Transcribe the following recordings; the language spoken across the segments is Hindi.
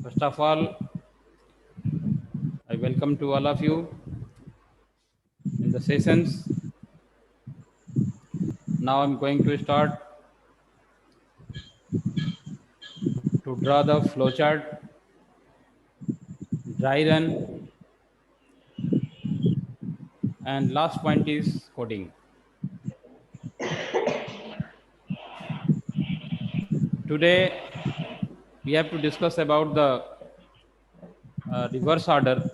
First of all, I welcome to all of you in the sessions. Now I'm going to start to draw the flowchart, dry run, and last point is coding. Today we have to discuss about the reverse order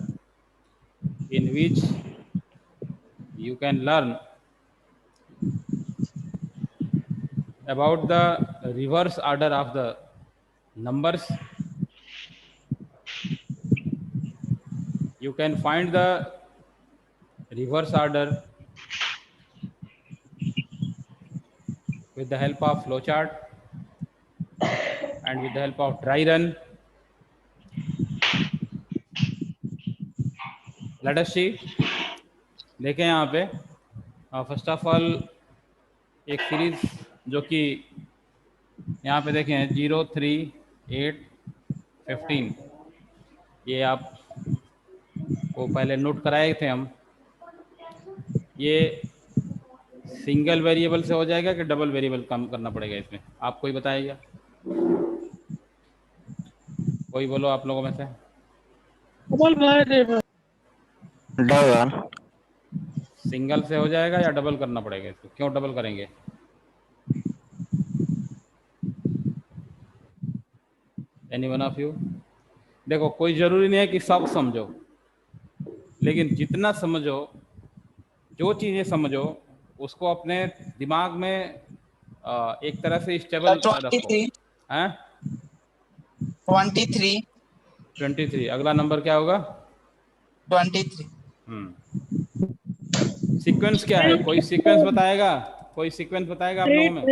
in which you can learn about the reverse order of the numbers. You can find the reverse order with the help of flowchart and with the help of dry run. Let us see. देखें यहाँ पे फर्स्ट ऑफ ऑल एक सीरीज जो कि यहाँ पे देखें 0, 3, 8, 15 ये आप को पहले नोट कराए थे हम। ये सिंगल वेरिएबल से हो जाएगा कि डबल वेरिएबल कम करना पड़ेगा इसमें, आप कोई बताइएगा। कोई बोलो आप लोगों में से। डबल। सिंगल से हो जाएगा या डबल करना पड़ेगा इसको? क्यों डबल करेंगे? Any one of you? देखो कोई ज़रूरी नहीं है कि सब समझो, लेकिन जितना समझो, जो चीज़ें समझो उसको अपने दिमाग में एक तरह से स्टेबल रखो। हैं? 23। 23। अगला नंबर क्या होगा? 23। सीक्वेंस क्या है? कोई सीक्वेंस बताएगा? कोई सीक्वेंस बताएगा आप लोगों में?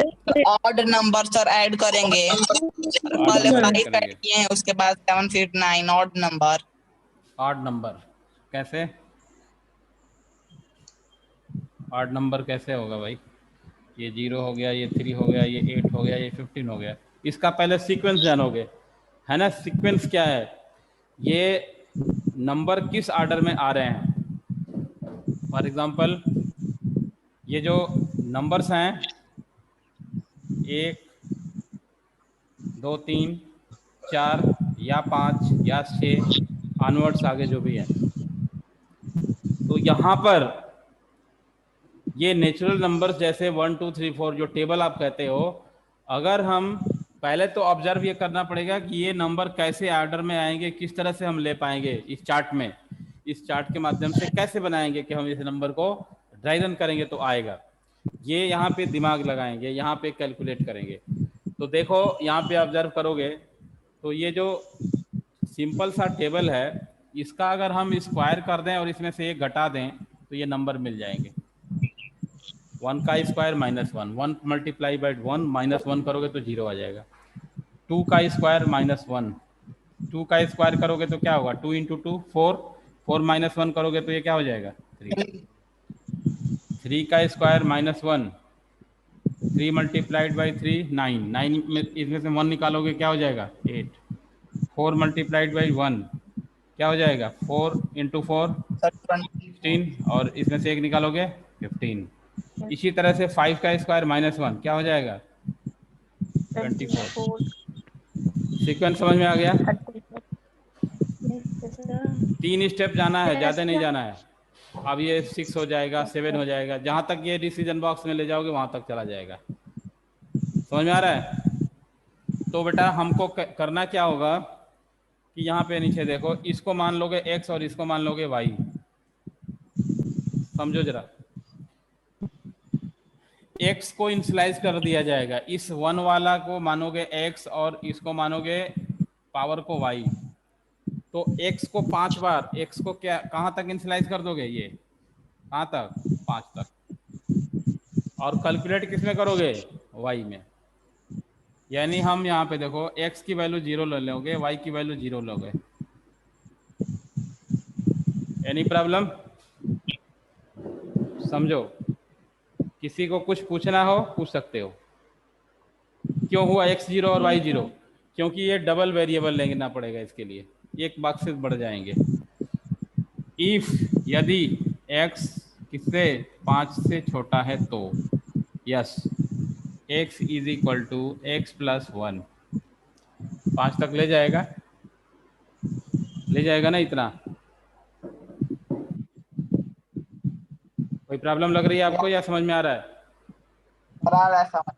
ऑड नंबर सर ऐड करेंगे। पहले 5 ऐड किए हैं, उसके बाद 7, फिर 9 ऑड नंबर। ऑड नंबर कैसे? ऑड नंबर कैसे होगा भाई? ये 0 हो गया, ये 3 हो गया, ये 8 हो गया, ये 15 हो गया। इसका पहले सीक्वेंस जानोगे, है ना? सीक्वेंस क्या है? ये नंबर किस ऑर्डर में आ रहे हैं। फॉर एग्जांपल ये जो नंबर्स हैं 1, 2, 3, 4 या 5 या 6 ऑनवर्ड्स आगे जो भी है, तो यहाँ पर ये नेचुरल नंबर्स जैसे 1, 2, 3, 4 जो टेबल आप कहते हो, अगर हम पहले तो ऑब्जर्व ये करना पड़ेगा कि ये नंबर कैसे ऑर्डर में आएंगे, किस तरह से हम ले पाएंगे इस चार्ट में। इस चार्ट के माध्यम से कैसे बनाएंगे कि हम इस नंबर को ड्राई रन करेंगे तो आएगा। ये यहाँ पे दिमाग लगाएंगे, यहाँ पे कैलकुलेट करेंगे। तो देखो यहाँ पे ऑब्जर्व करोगे तो ये जो सिंपल सा टेबल है, इसका अगर हम स्क्वायर कर दें और इसमें से एक घटा दें तो ये नंबर मिल जाएंगे। 1 का स्क्वायर -1, 1 मल्टीप्लाई बाई 1 -1 करोगे तो 0 आ जाएगा। 2 का स्क्वायर -1, 2 का स्क्वायर करोगे तो क्या होगा? 2 इंटू 2 4, 4 -1 करोगे तो ये क्या हो जाएगा? 3। 3 का स्क्वायर -1, 3 मल्टीप्लाइड बाई 3 9, 9 में इसमें से 1 निकालोगे क्या हो जाएगा? 8। 4 मल्टीप्लाइड बाई 1 क्या हो जाएगा? 4 इंटू 4 16, और इसमें से एक निकालोगे 15। इसी तरह से 5 का स्क्वायर -1 क्या हो जाएगा? 24। सीक्वेंस समझ में आ गया? 3 स्टेप जाना है, ज़्यादा नहीं जाना है। अब ये 6 हो जाएगा, 7 हो जाएगा, जहाँ तक ये डिसीजन बॉक्स में ले जाओगे वहाँ तक चला जाएगा। समझ में आ रहा है? तो बेटा हमको करना क्या होगा कि यहाँ पे नीचे देखो, इसको मान लोगे x और इसको मान लोगे y। समझो जरा, x को इनिशियलाइज कर दिया जाएगा, इस 1 वाला को मानोगे x और इसको मानोगे पावर को y। तो x को 5 बार, x को क्या कहाँ तक इनिशियलाइज कर दोगे? ये कहाँ तक? 5 तक। और कैलकुलेट किस में करोगे? y में। यानी हम यहाँ पे देखो x की वैल्यू 0 ले लोगे, y की वैल्यू 0 लोगे। Any problem? समझो, किसी को कुछ पूछना हो पूछ सकते हो। क्यों हुआ x 0 और y 0? क्योंकि ये डबल वेरिएबल लेना पड़ेगा इसके लिए, एक बॉक्सेस बढ़ जाएंगे। इफ यदि x किससे 5 से छोटा है तो yes x is equal to x plus 1, 5 तक ले जाएगा ना इतना। कोई प्रॉब्लम लग रही है आपको या समझ में आ रहा है? बराबर है समझ।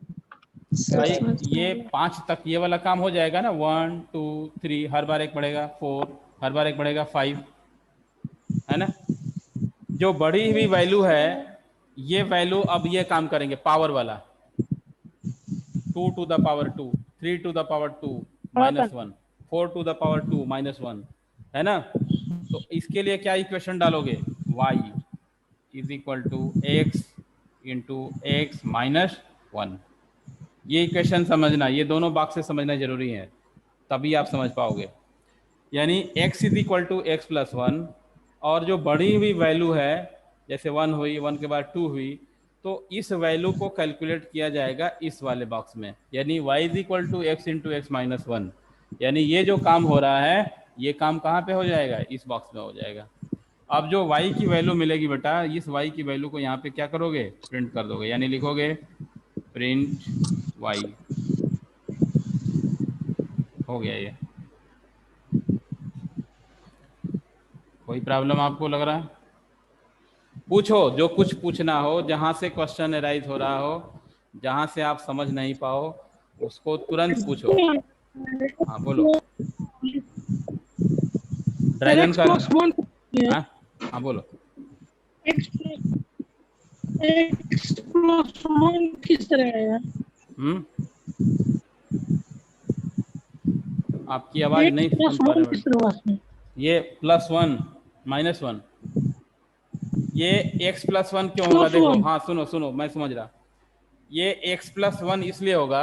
भाई ये 5 तक ये वाला काम हो जाएगा ना, 1 2 3 हर बार एक बढ़ेगा, 4 हर बार एक बढ़ेगा, 5 है ना। जो बढ़ी हुई वैल्यू है ये वैल्यू अब ये काम करेंगे पावर वाला, 2 to the power 2, 3 to the power 2 minus 1, 4 to the power 2 minus 1, है ना। तो इसके लिए क्या इक्वेशन डालोगे, y is equal to x into x minus 1। ये इक्वेशन समझना, ये दोनों बॉक्स से समझना जरूरी है, तभी आप समझ पाओगे। यानी x is equal to x plus 1, और जो बढ़ी हुई वैल्यू है जैसे 1 हुई, 1 के बाद 2 हुई, तो इस वैल्यू को कैलकुलेट किया जाएगा इस वाले बॉक्स में, यानी y is equal to x into x minus 1। यानी ये जो काम हो रहा है ये काम कहाँ पे हो जाएगा, इस बॉक्स में हो जाएगा। अब जो y की वैल्यू मिलेगी बेटा, इस y की वैल्यू को यहाँ पे क्या करोगे, प्रिंट कर दोगे, यानी लिखोगे प्रिंट y। हो गया ये। कोई प्रॉब्लम आपको लग रहा है? पूछो, जो कुछ पूछना हो, जहां से क्वेश्चन अराइज हो रहा हो, जहां से आप समझ नहीं पाओ उसको तुरंत पूछो। हाँ बोलो, ड्राई रन कर। हाँ बोलो। x प्लस 1 किस तरह आएगा? आपकी आवाज नहीं सुन पा रहे। ये +1 -1, ये x प्लस 1 क्यों होगा देखो। हाँ सुनो सुनो, मैं समझ रहा। ये x प्लस 1 इसलिए होगा,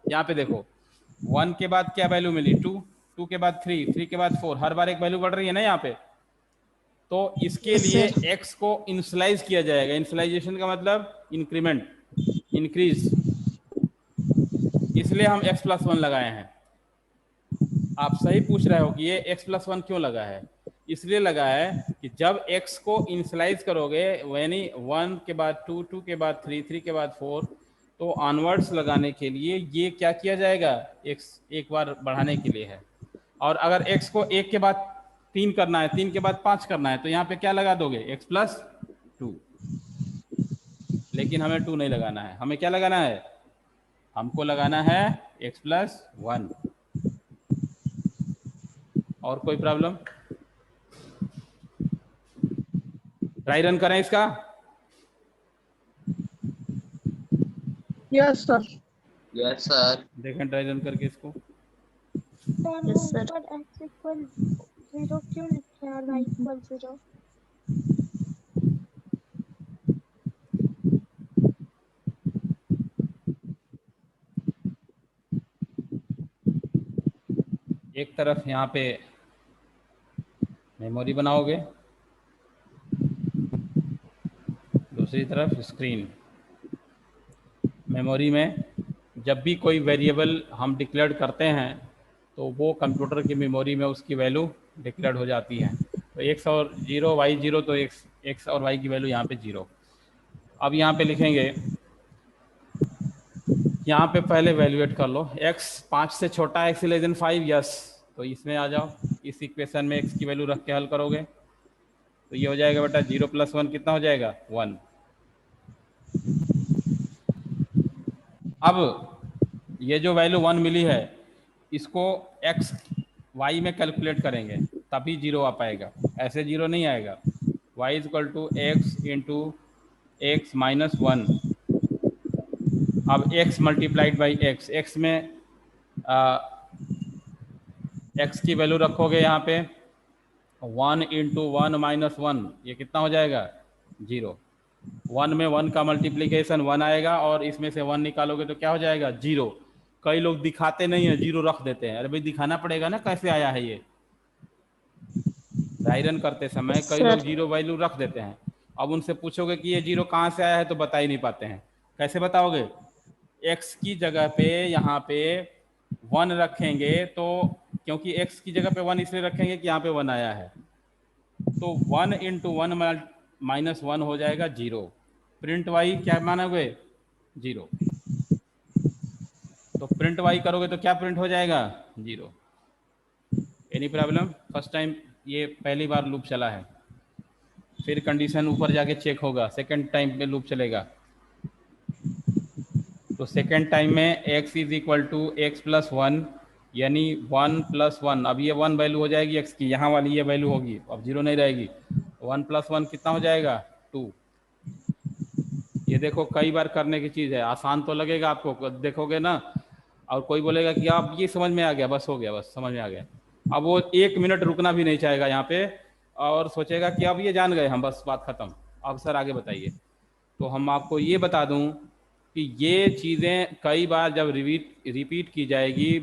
यहाँ पे देखो 1 के बाद क्या वैल्यू मिली, 2, 2 के बाद 3, 3 के बाद 4, हर बार एक वैल्यू बढ़ रही है ना यहाँ पे। तो इसके लिए x को इनिशियलाइज किया जाएगा। इनिशियलाइजेशन का मतलब इंक्रीमेंट, इंक्रीज, इसलिए हम x प्लस 1 लगाए हैं। आप सही पूछ रहे हो कि ये x प्लस 1 क्यों लगा है, इसलिए लगा है कि जब x को इनिशियलाइज करोगे, यानी 1 के बाद 2, 2 के बाद 3, 3 के बाद 4, तो ऑनवर्ड्स लगाने के लिए ये क्या किया जाएगा, x एक बार बढ़ाने के लिए है। और अगर x को 1 के बाद 3 करना है, 3 के बाद 5 करना है, तो यहाँ पे क्या लगा दोगे, x प्लस 2। लेकिन हमें 2 नहीं लगाना है, हमें क्या लगाना है, हमको लगाना है x प्लस 1। और कोई प्रॉब्लम? ट्राई रन करें इसका। Yes sir. Yes sir. देखें ट्राई रन करके इसको। Yes sir. x इक्वल 0 क्यों लिखा है, y इक्वल 0? एक तरफ यहाँ पे मेमोरी बनाओगे, दूसरी तरफ स्क्रीन। मेमोरी में जब भी कोई वेरिएबल हम डिक्लेयर करते हैं तो वो कंप्यूटर की मेमोरी में उसकी वैल्यू डिक्लेयर हो जाती है। तो x और 0, y 0, तो x और y की वैल्यू यहाँ पे 0। अब यहाँ पे लिखेंगे, यहाँ पे पहले वैल्यूएट कर लो, x 5 से छोटा है, x लेस देन 5, यस। तो इसमें आ जाओ, इस इक्वेशन में x की वैल्यू रख के हल करोगे तो ये हो जाएगा बेटा 0 प्लस 1 कितना हो जाएगा, 1। अब ये जो वैल्यू 1 मिली है इसको x y में कैलकुलेट करेंगे तभी 0 आ पाएगा, ऐसे 0 नहीं आएगा। y is equal to x into x minus 1। अब x multiplied by x, x में x की वैल्यू रखोगे यहाँ पे 1 इंटू 1 माइनस 1, ये कितना हो जाएगा, 0। 1 में 1 का मल्टीप्लीकेशन 1 आएगा और इसमें से 1 निकालोगे तो क्या हो जाएगा, 0। कई लोग दिखाते नहीं है, 0 रख देते हैं। अरे भाई दिखाना पड़ेगा ना कैसे आया है ये। ड्राई रन करते समय कई लोग 0 वैल्यू रख देते हैं। अब उनसे पूछोगे कि ये 0 कहाँ से आया है तो बता ही नहीं पाते हैं। कैसे बताओगे, x की जगह पे यहाँ पे 1 रखेंगे तो क्योंकि x की जगह पे 1 इसलिए रखेंगे कि यहाँ पे 1 आया है, तो 1 इंटू 1 माइनस 1 हो जाएगा 0। प्रिंट y क्या मानोगे? 0। तो प्रिंट y करोगे तो क्या प्रिंट हो जाएगा? 0। Any problem? फर्स्ट टाइम ये पहली बार लूप चला है, फिर कंडीशन ऊपर जाके चेक होगा, सेकंड टाइम पे लूप चलेगा। तो सेकंड टाइम में x is equal to x plus 1, यानी 1 प्लस 1, अब ये 1 वैल्यू हो जाएगी x की, यहाँ वाली ये वैल्यू होगी, अब 0 नहीं रहेगी। 1 प्लस 1 कितना हो जाएगा? 2। ये देखो कई बार करने की चीज़ है, आसान तो लगेगा आपको, देखोगे ना, और कोई बोलेगा कि आप ये समझ में आ गया, बस हो गया, बस समझ में आ गया। अब वो 1 मिनट रुकना भी नहीं चाहेगा यहाँ पे, और सोचेगा कि अब ये जान गए हम, बस बात खत्म, अब सर आगे बताइए। तो हम आपको ये बता दूं कि ये चीज़ें कई बार जब रिपीट की जाएगी,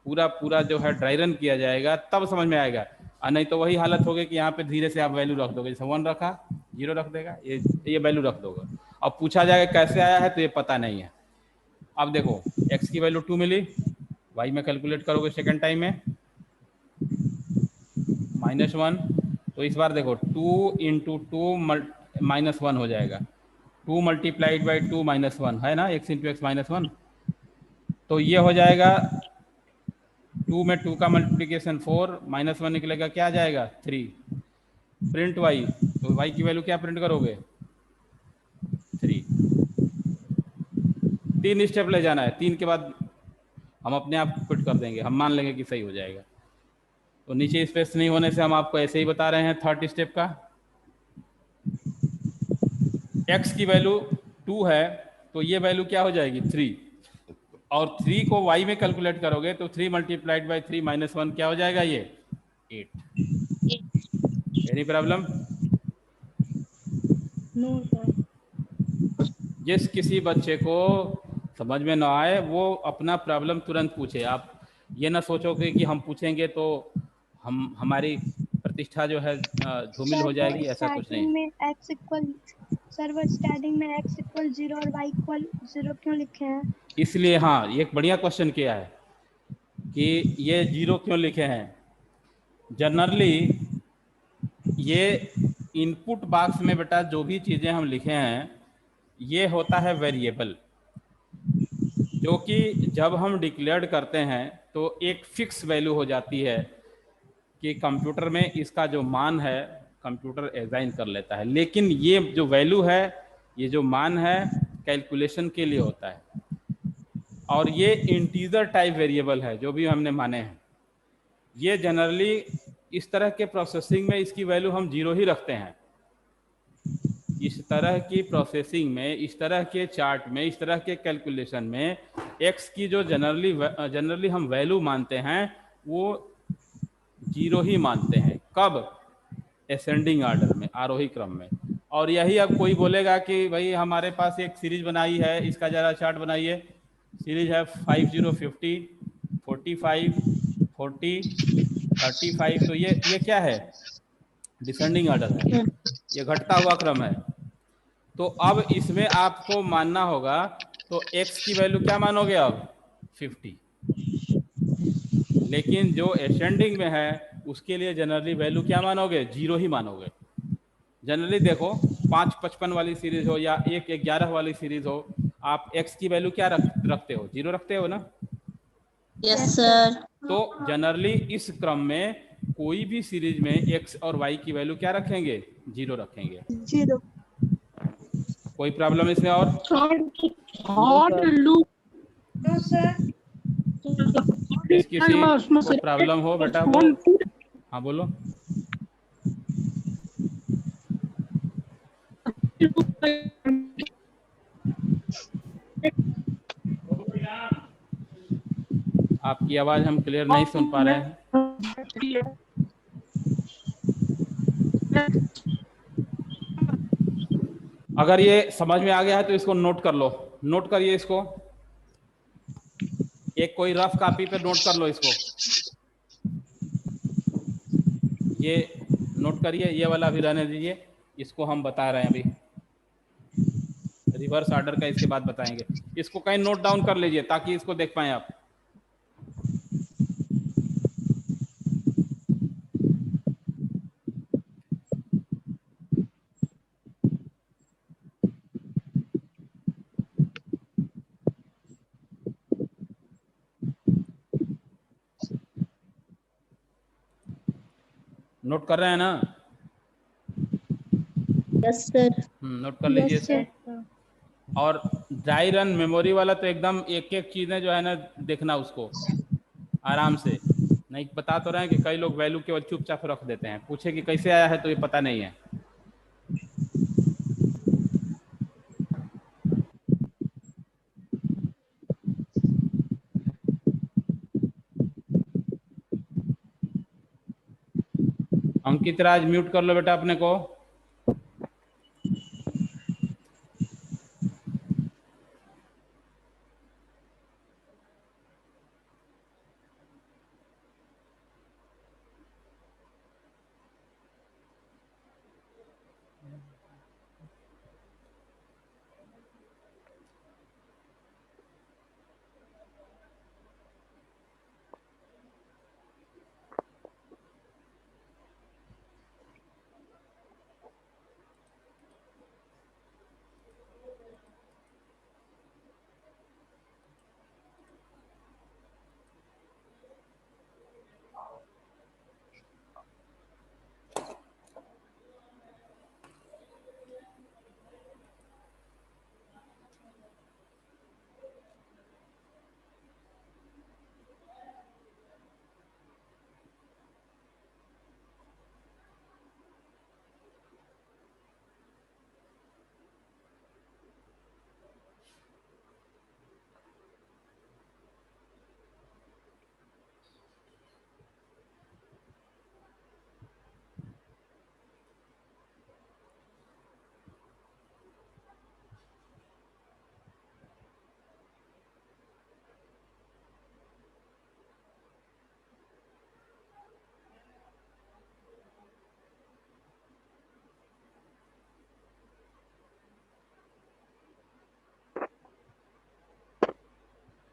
पूरा पूरा जो है ड्राई रन किया जाएगा, तब समझ में आएगा। और नहीं तो वही हालत होगी कि यहाँ पे धीरे से आप वैल्यू रख दोगे, जैसे 1 रखा, 0 रख देगा, ये वैल्यू रख दोगे। अब पूछा जाएगा कैसे आया है, तो ये पता नहीं है। अब देखो x की वैल्यू 2 मिली, y में कैलकुलेट करोगे सेकेंड टाइम में -1, तो इस बार देखो 2 इंटू 2 -1 हो जाएगा, 2 मल्टीप्लाइड बाई 2 -1 है ना, x इंटू एक्स -1, तो ये हो जाएगा 2 में 2 का मल्टीप्लीकेशन 4, -1 निकलेगा, क्या आ जाएगा? 3। प्रिंट y, तो y की वैल्यू क्या प्रिंट करोगे? 3। 3 स्टेप ले जाना है, 3 के बाद हम अपने आप क्विट कर देंगे, हम मान लेंगे कि सही हो जाएगा। तो नीचे स्पेस नहीं होने से हम आपको ऐसे ही बता रहे हैं थर्ड स्टेप का। x की वैल्यू 2 है, तो ये वैल्यू क्या हो जाएगी? 3, और 3 को y में कैलकुलेट करोगे तो 3 मल्टीप्लाइड बाई 3 -1 क्या हो जाएगा? ये 8। Any problem? No sir. जिस किसी बच्चे को समझ में ना आए वो अपना प्रॉब्लम तुरंत पूछे, आप ये ना सोचोगे कि हम पूछेंगे तो हमारी प्रतिष्ठा जो है धूमिल हो जाएगी, ऐसा कुछ नहीं। स्टार्टिंग में x इक्वल, सर वो स्टार्टिंग में x इक्वल 0 और y इक्वल 0 क्यों लिखे हैं? इसलिए हाँ, ये एक बढ़िया क्वेश्चन किया है कि ये 0 क्यों लिखे हैं। जनरली ये इनपुट बॉक्स में बेटा जो भी चीज़ें हम लिखे हैं ये होता है वेरिएबल, जो कि जब हम डिक्लेयर करते हैं तो एक फिक्स वैल्यू हो जाती है कि कंप्यूटर में इसका जो मान है कंप्यूटर असाइन कर लेता है। लेकिन ये जो वैल्यू है, ये जो मान है, कैलकुलेशन के लिए होता है, और ये इंटीजर टाइप वेरिएबल है जो भी हमने माने हैं। ये जनरली इस तरह के प्रोसेसिंग में इसकी वैल्यू हम 0 ही रखते हैं। इस तरह की प्रोसेसिंग में, इस तरह के चार्ट में, इस तरह के कैलकुलेशन में x की जो जनरली हम वैल्यू मानते हैं वो 0 ही मानते हैं। कब? असेंडिंग ऑर्डर में, आरोही क्रम में। और यही अब कोई बोलेगा कि भाई हमारे पास एक सीरीज बनाई है, इसका जरा चार्ट बनाइए। सीरीज है 50, 50, 45, 40, 35, तो ये क्या है? डिसेंडिंग ऑर्डर है, ये घटता हुआ क्रम है। तो अब इसमें आपको मानना होगा, तो x की वैल्यू क्या मानोगे अब? 50। लेकिन जो असेंडिंग में है उसके लिए जनरली वैल्यू क्या मानोगे? 0 ही मानोगे। जनरली देखो 555 वाली सीरीज हो या 111 वाली सीरीज हो, आप x की वैल्यू क्या रखते हो? 0 रखते हो ना? Yes sir. तो जनरली इस क्रम में कोई भी सीरीज में x और y की वैल्यू क्या रखेंगे? 0 रखेंगे। 0। कोई प्रॉब्लम इसमें? और नो सर। किसी को प्रॉब्लम हो बेटा वो, हाँ बोलो। आपकी आवाज हम क्लियर नहीं सुन पा रहे हैं। अगर ये समझ में आ गया है तो इसको नोट कर लो, नोट करिए इसको, एक कोई रफ कॉपी पे नोट कर लो इसको। ये नोट करिए, ये वाला भी रहने दीजिए, इसको हम बता रहे हैं अभी, रिवर्स ऑर्डर का इसके बाद बताएंगे। इसको कहीं नोट डाउन कर लीजिए ताकि इसको देख पाएं आप। नोट कर रहे हैं ना? Yes sir. नोट कर लीजिए यस इसको। सर। और ड्राई रन मेमोरी वाला तो एकदम एक एक चीज़ें जो है ना देखना उसको आराम से। नहीं बता तो रहे हैं कि कई लोग वैल्यू केवल चुपचाप रख देते हैं, पूछे कि कैसे आया है तो ये पता नहीं है। अंकित राज म्यूट कर लो बेटा अपने को।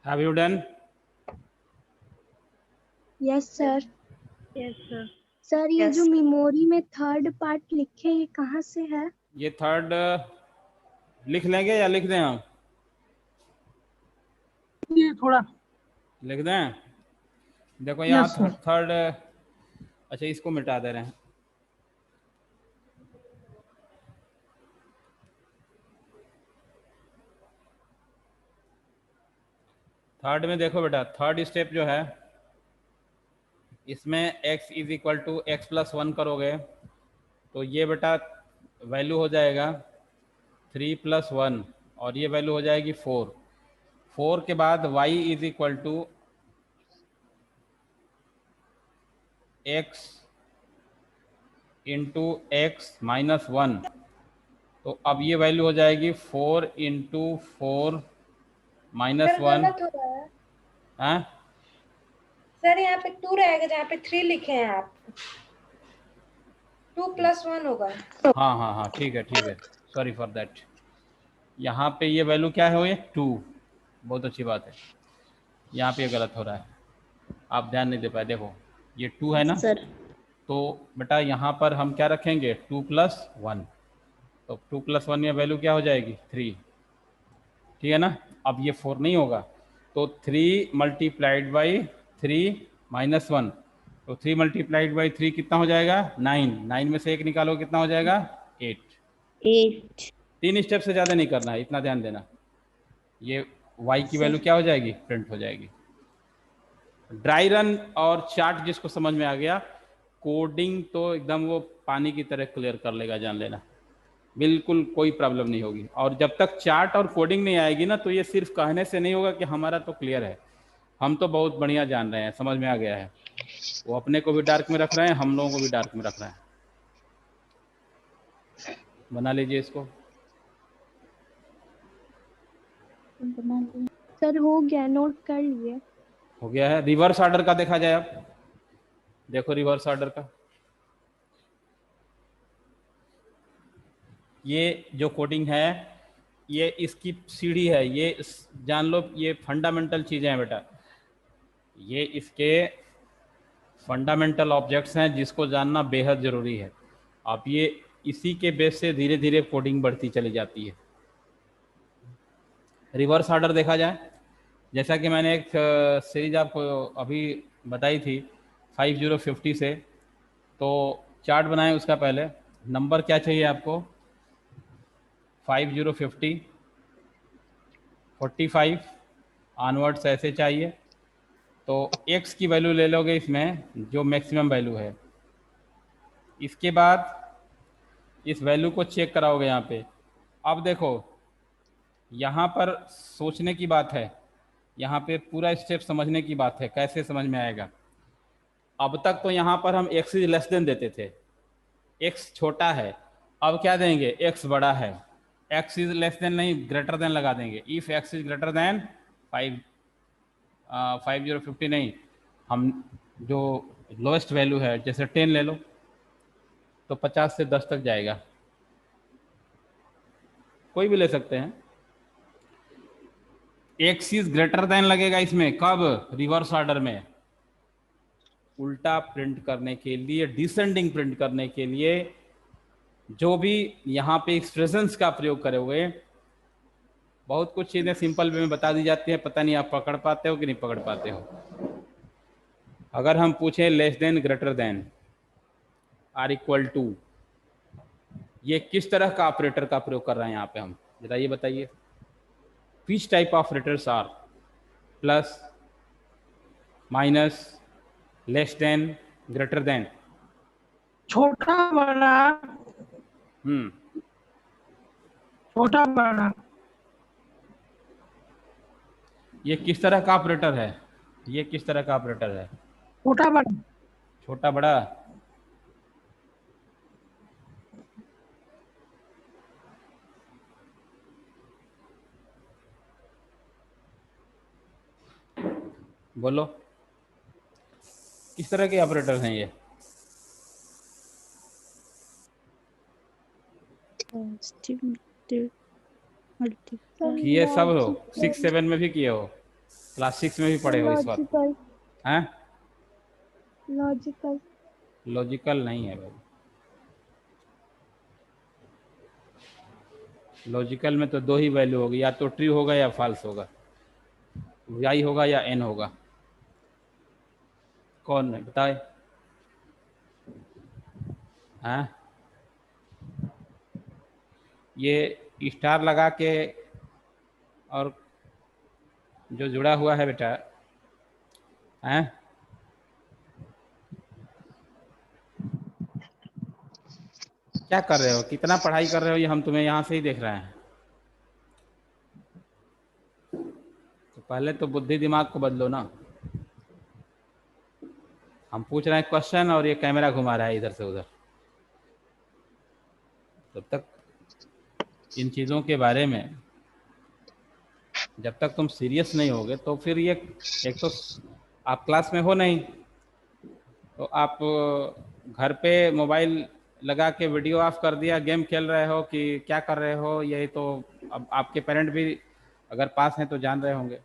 Have you done? Yes sir. Yes sir. Sir ये जो मेमोरी में थर्ड पार्ट लिखे ये कहाँ से है? ये थर्ड लिख लेंगे या लिख दें हम? ये थोड़ा लिख दें। देखो यस यहाँ सर। थर्ड, अच्छा इसको मिटा दे रहे हैं। थर्ड में देखो बेटा, थर्ड स्टेप जो है इसमें x is equal to x plus 1 करोगे तो ये बेटा वैल्यू हो जाएगा 3 + 1 और ये वैल्यू हो जाएगी 4। 4 के बाद y is equal to x into x minus 1, तो अब ये वैल्यू हो जाएगी 4 इंटू 4 माइनस 1। गलत हो रहा है हाँ सर, यहाँ पे 2 रहेगा जहाँ पे 3 लिखे हैं आप। 2 + 1 होगा। हाँ हाँ हाँ ठीक है ठीक है, सॉरी फॉर दैट। यहाँ पे ये वैल्यू क्या है, ये 2। बहुत अच्छी बात है, यहाँ पे ये गलत हो रहा है, आप ध्यान नहीं दे पाए। देखो ये 2 है ना सर। तो बेटा यहाँ पर हम क्या रखेंगे 2 + 1, तो 2 + 1 ये वैल्यू क्या हो जाएगी 3, ठीक है ना। अब ये 4 नहीं होगा तो 3 × 3 - 1, तो 3 × 3 कितना हो जाएगा 9। 9 में से 1 निकालो कितना हो जाएगा 8। 8। 3 स्टेप से ज़्यादा नहीं करना है, इतना ध्यान देना। ये y की वैल्यू क्या हो जाएगी प्रिंट हो जाएगी। ड्राई रन और चार्ट जिसको समझ में आ गया, कोडिंग तो एकदम वो पानी की तरह क्लियर कर लेगा, जान लेना, बिल्कुल कोई प्रॉब्लम नहीं होगी। और जब तक चार्ट और कोडिंग नहीं आएगी ना तो ये सिर्फ कहने से नहीं होगा कि हमारा तो क्लियर है, हम तो बहुत बढ़िया जान रहे हैं, समझ में आ गया है। वो अपने को भी डार्क में रख रहे हैं, हम लोगों को भी डार्क में रख रहे हैं। बना लीजिए इसको। सर हो गया, नोट कर लिए। हो गया है। रिवर्स ऑर्डर का देखा जाए, अब देखो रिवर्स ऑर्डर का, ये जो कोडिंग है ये इसकी सीढ़ी है, ये जान लो, ये फंडामेंटल चीज़ें हैं बेटा, ये इसके फंडामेंटल ऑब्जेक्ट्स हैं जिसको जानना बेहद ज़रूरी है। अब ये इसी के बेस से धीरे धीरे कोडिंग बढ़ती चली जाती है। रिवर्स ऑर्डर देखा जाए, जैसा कि मैंने एक सीरीज आपको अभी बताई थी 5050 से, तो चार्ट बनाएं उसका पहले। नंबर क्या चाहिए आपको? 5050 45 ऑनवर्ड्स ऐसे चाहिए। तो x की वैल्यू ले लोगे इसमें जो मैक्सिमम वैल्यू है। इसके बाद इस वैल्यू को चेक कराओगे यहाँ पे। अब देखो यहाँ पर सोचने की बात है, यहाँ पे पूरा स्टेप समझने की बात है, कैसे समझ में आएगा। अब तक तो यहाँ पर हम x इज लेस देन देते थे, x छोटा है। अब क्या देंगे? x बड़ा है। x इज लेस देन नहीं, ग्रेटर देन लगा देंगे। If x is greater then 5050 नहीं, हम जो लोएस्ट वैल्यू है जैसे 10 ले लो, तो 50 से 10 तक जाएगा, कोई भी ले सकते हैं। x इज ग्रेटर देन लगेगा इसमें, कब? रिवर्स ऑर्डर में, उल्टा प्रिंट करने के लिए, डिसेंडिंग प्रिंट करने के लिए जो भी यहाँ पे एक्सप्रेशंस का प्रयोग करे हुए। बहुत कुछ चीज़ें सिंपल वे में बता दी जाती है, पता नहीं आप पकड़ पाते हो कि नहीं पकड़ पाते हो। अगर हम पूछें less than greater than or equal to, ये किस तरह का ऑपरेटर का प्रयोग कर रहे हैं यहाँ पे हम, जरा ये बताइए। Which type of operators are? Plus, minus, less than, greater than. छोटा बड़ा, छोटा बड़ा। ये किस तरह का ऑपरेटर है? ये किस तरह का ऑपरेटर है? छोटा बड़ा। छोटा बड़ा। बोलो किस तरह के ऑपरेटर हैं ये? किए सब लोग 6-7 में भी किए हो, क्लास 6 में भी पढ़े हो इस बात हैं? लॉजिकल। लॉजिकल नहीं है भाई, लॉजिकल में तो दो ही वैल्यू होगी, या तो ट्रू होगा या फॉल्स होगा, y होगा या n होगा। कौन है बताए? हैं? ये स्टार लगा के और जो जुड़ा हुआ है बेटा, हैं? क्या कर रहे हो? कितना पढ़ाई कर रहे हो ये हम तुम्हें यहाँ से ही देख रहे हैं। तो पहले तो बुद्धि दिमाग को बदलो ना। हम पूछ रहे हैं क्वेश्चन और ये कैमरा घुमा रहा है इधर से उधर। तब तक इन चीज़ों के बारे में जब तक तुम सीरियस नहीं होगे तो फिर ये, एक तो आप क्लास में हो नहीं, तो आप घर पे मोबाइल लगा के वीडियो ऑफ कर दिया, गेम खेल रहे हो कि क्या कर रहे हो, यही तो अब आपके पेरेंट भी अगर पास हैं तो जान रहे होंगे,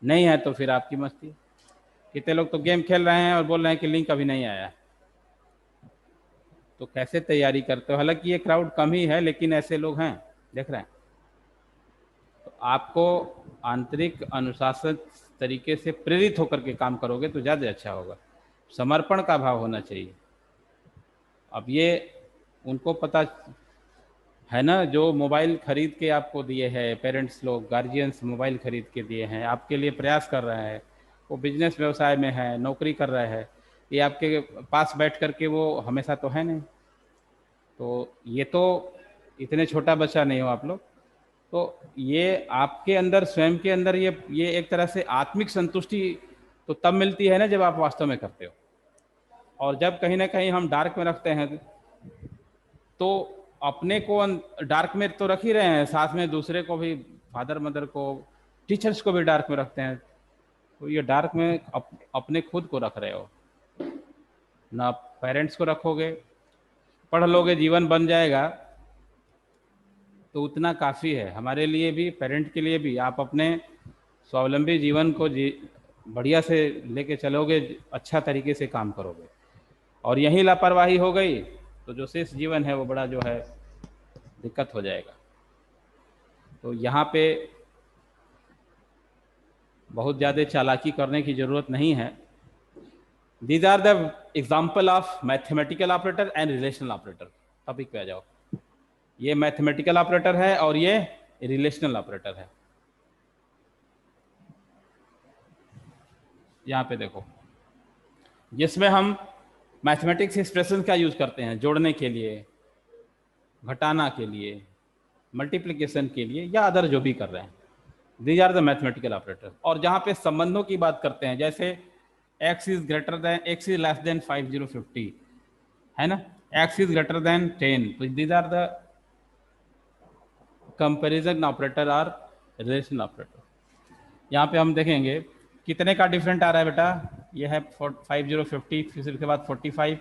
नहीं है तो फिर आपकी मस्ती। कितने लोग तो गेम खेल रहे हैं और बोल रहे हैं कि लिंक अभी नहीं आया। तो कैसे तैयारी करते हो? हालांकि ये क्राउड कम ही है लेकिन ऐसे लोग हैं, देख रहे हैं। तो आपको आंतरिक अनुशासन तरीके से प्रेरित होकर के काम करोगे तो ज़्यादा अच्छा होगा। समर्पण का भाव होना चाहिए। अब ये उनको पता है ना, जो मोबाइल खरीद के आपको दिए हैं, पेरेंट्स लोग, गार्जियंस मोबाइल खरीद के दिए हैं, आपके लिए प्रयास कर रहे हैं, वो बिजनेस व्यवसाय में है, नौकरी कर रहे हैं, ये आपके पास बैठ करके वो हमेशा तो है नहीं। तो ये तो इतने छोटा बच्चा नहीं हो आप लोग। तो ये आपके अंदर, स्वयं के अंदर ये एक तरह से आत्मिक संतुष्टि तो तब मिलती है ना जब आप वास्तव में करते हो। और जब कहीं ना कहीं हम डार्क में रखते हैं तो अपने को डार्क में तो रख ही रहे हैं, साथ में दूसरे को भी, फादर मदर को, टीचर्स को भी डार्क में रखते हैं। तो ये डार्क में अपने खुद को रख रहे हो ना, पेरेंट्स को रखोगे, पढ़ लोगे, जीवन बन जाएगा तो उतना काफ़ी है हमारे लिए भी, पेरेंट के लिए भी। आप अपने स्वावलंबी जीवन को बढ़िया से लेके चलोगे, अच्छा तरीके से काम करोगे। और यही लापरवाही हो गई तो जो शेष जीवन है वो बड़ा जो है दिक्कत हो जाएगा। तो यहाँ पे बहुत ज़्यादा चालाकी करने की ज़रूरत नहीं है। These are the example of mathematical operator and relational operator. Topic पे आ जाओ। ये मैथमेटिकल ऑपरेटर है और ये रिलेशनल ऑपरेटर है। यहाँ पे देखो, जिसमें हम मैथमेटिक्स एक्सप्रेशन का यूज करते हैं जोड़ने के लिए, घटाना के लिए, मल्टीप्लिकेशन के लिए, या अदर जो भी कर रहे हैं, these are the mathematical operator. और जहाँ पे संबंधों की बात करते हैं, जैसे x is greater than, x is less than 5050 है ना, x इज ग्रेटर देन 10, तो these are the comparison operator और रिलेशन ऑपरेटर। यहाँ पे हम देखेंगे कितने का डिफरेंट आ रहा है बेटा, ये है 5050, फिर उसके बाद 45,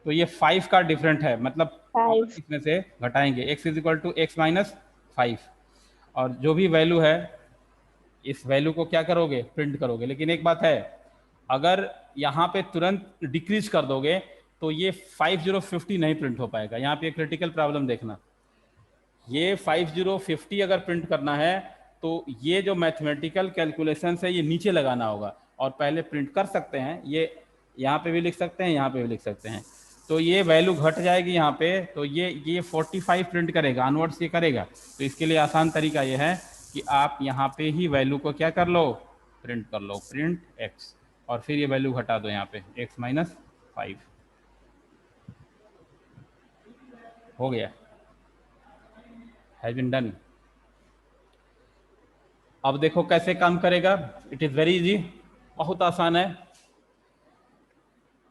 तो ये 5 का डिफरेंट है, मतलब 5 इसमें से घटाएंगे, x is equal to x minus 5, और जो भी वैल्यू है इस वैल्यू को क्या करोगे, प्रिंट करोगे। लेकिन एक बात है, अगर यहाँ पे तुरंत डिक्रीज कर दोगे तो ये 5050 नहीं प्रिंट हो पाएगा। यहाँ पे क्रिटिकल प्रॉब्लम देखना, ये 5050 अगर प्रिंट करना है तो ये जो मैथमेटिकल कैलकुलेशन है ये नीचे लगाना होगा, और पहले प्रिंट कर सकते हैं, ये यहाँ पे भी लिख सकते हैं, यहाँ पे भी लिख सकते हैं, तो ये वैल्यू घट जाएगी यहाँ पे, तो ये 45 प्रिंट करेगा, ऑनवर्ड्स ये करेगा। तो इसके लिए आसान तरीका ये है कि आप यहाँ पे ही वैल्यू को क्या कर लो, प्रिंट कर लो, प्रिंट x, और फिर ये वैल्यू घटा दो यहाँ पे x माइनस 5, हो गया, हैज बीन डन। अब देखो कैसे काम करेगा, इट इज वेरी इजी, बहुत आसान है।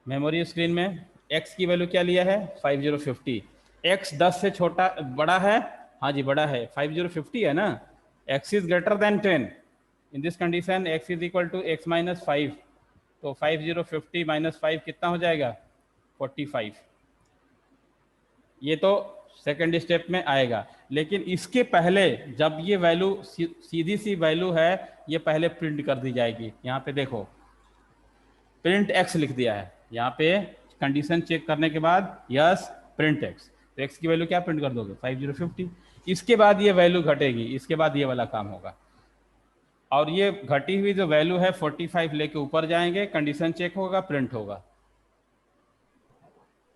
मेमोरी स्क्रीन में x की वैल्यू क्या लिया है, 5050, x 10 से छोटा बड़ा है, हाँ जी बड़ा है, 5050 है ना, x is greater than 10, in this condition x is equal to x minus 5, तो 5050 माइनस 5 कितना हो जाएगा, 45। ये तो सेकंड स्टेप में आएगा, लेकिन इसके पहले जब ये वैल्यू सीधी सी वैल्यू है, ये पहले प्रिंट कर दी जाएगी। यहाँ पे देखो प्रिंट x लिख दिया है, यहाँ पे कंडीशन चेक करने के बाद यस प्रिंट x, तो x की वैल्यू क्या प्रिंट कर दोगे, 5050। इसके बाद ये वैल्यू घटेगी, इसके बाद ये वाला काम होगा, और ये घटी हुई जो वैल्यू है 45 लेके ऊपर जाएंगे, कंडीशन चेक होगा, प्रिंट होगा।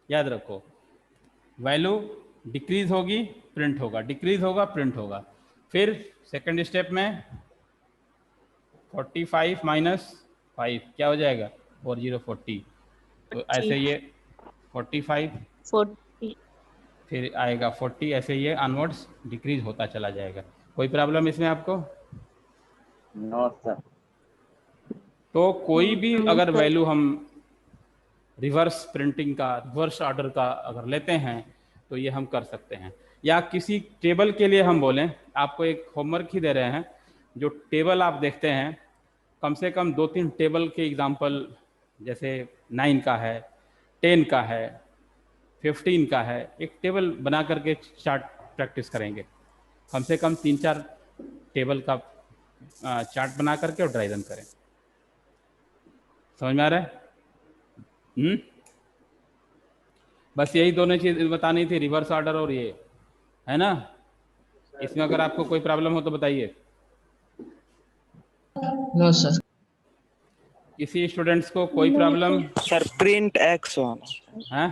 याद रखो, वैल्यू डिक्रीज होगी, प्रिंट होगा, डिक्रीज होगा, प्रिंट होगा। फिर सेकंड स्टेप में 45 माइनस 5 क्या हो जाएगा, 4040, तो ऐसे ये 45 40 फिर आएगा 40, ऐसे ये ऑनवर्ड्स डिक्रीज होता चला जाएगा। कोई प्रॉब्लम इसमें आपको? No sir. तो कोई भी अगर वैल्यू हम रिवर्स प्रिंटिंग का, रिवर्स ऑर्डर का अगर लेते हैं तो ये हम कर सकते हैं, या किसी टेबल के लिए हम बोलें, आपको एक होमवर्क ही दे रहे हैं, जो टेबल आप देखते हैं कम से कम 2-3 टेबल के एग्जांपल, जैसे 9 का है, 10 का है, 15 का है, एक टेबल बना करके चार्ट प्रैक्टिस करेंगे, कम से कम 3-4 टेबल का चार्ट बना करके और ड्राई रन करें। समझ में आ रहा है? बस यही दोनों चीज बतानी थी, रिवर्स ऑर्डर और ये, है ना। इसमें अगर आपको कोई प्रॉब्लम हो तो बताइए। No sir. किसी स्टूडेंट्स को कोई प्रॉब्लम? सर प्रिंट एक्स होना है,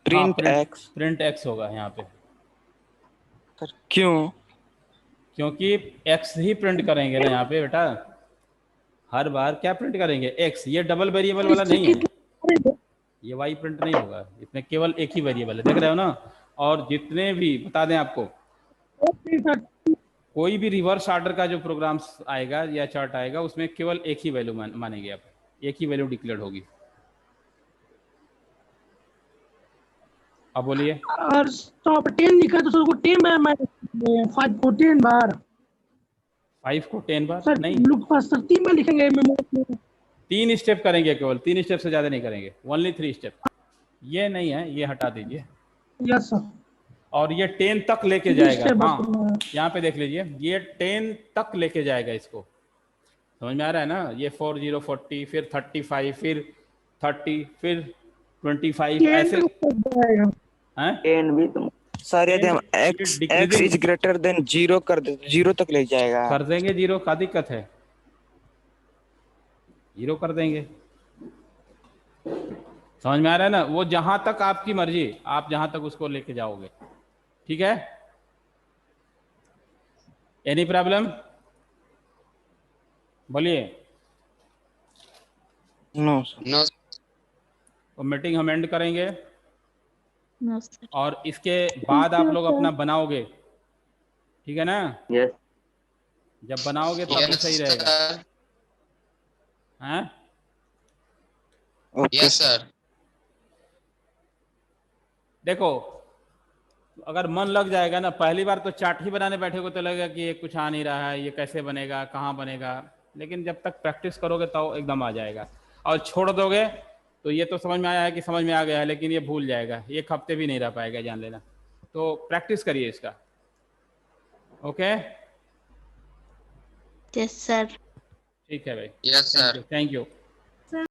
प्रिंट एक्स होगा यहाँ पे। सर क्यों? क्योंकि एक्स ही प्रिंट करेंगे ना यहाँ पे बेटा, हर बार क्या प्रिंट करेंगे, एक्स। ये डबल वेरिएबल वाला नहीं है, ये वाई प्रिंट नहीं होगा, इसमें केवल एक ही वेरिएबल है, देख रहे हो ना। और जितने भी बता दें आपको, कोई भी रिवर्स ऑर्डर का जो प्रोग्राम्स आएगा या चार्ट आएगा, उसमें केवल एक ही वैल्यू मानेंगे आप, एक ही वैल्यू डिक्लेयर होगी। अब बोलिए। और तो 10 लिखा तो उसको 10 बार माइनस 5 को 10 बार, 5 को 10 बार सर नहीं, लोग पास 3 बार लिखेंगे मेमोरी में। 3 स्टेप करेंगे केवल, 3 स्टेप से ज्यादा नहीं करेंगे, ओनली 3 स्टेप। ये नहीं है, ये हटा दीजिए। Yes sir. और ये 10 तक लेके जाएगा। हाँ, यहाँ पे देख लीजिए, ये 10 तक लेके जाएगा इसको। समझ में आ रहा है ना। ये 4040, फिर 35, फिर 30, फिर 25, ऐसे हैं। 10 भी तुम सर यदि हम x इज ग्रेटर देन 0 कर दे तो 0 तक ले जाएगा। कर देंगे 0, का दिक्कत है, 0 कर देंगे। समझ में आ रहा है ना? वो जहां तक आपकी मर्जी, आप जहां तक उसको लेके जाओगे, ठीक है? Any problem? बोलिए। No sir. नो तो मीटिंग हम एंड करेंगे नो सर। और इसके बाद आप you, लोग sir. अपना बनाओगे, ठीक है ना? यस जब बनाओगे तभी सही रहेगा। हैं? Okay yes sir. देखो, अगर मन लग जाएगा ना, पहली बार तो चार्ट ही बनाने बैठे तो लगेगा कि ये कुछ आ नहीं रहा है, ये कैसे बनेगा, कहाँ बनेगा, लेकिन जब तक प्रैक्टिस करोगे तो एकदम आ जाएगा। और छोड़ दोगे तो ये तो समझ में आया है कि समझ में आ गया है, लेकिन ये भूल जाएगा, एक हफ्ते भी नहीं रह पाएगा, जान लेना। तो प्रैक्टिस करिए इसका, ओके? Yes sir. ठीक है भाई, यस सर। Thank you.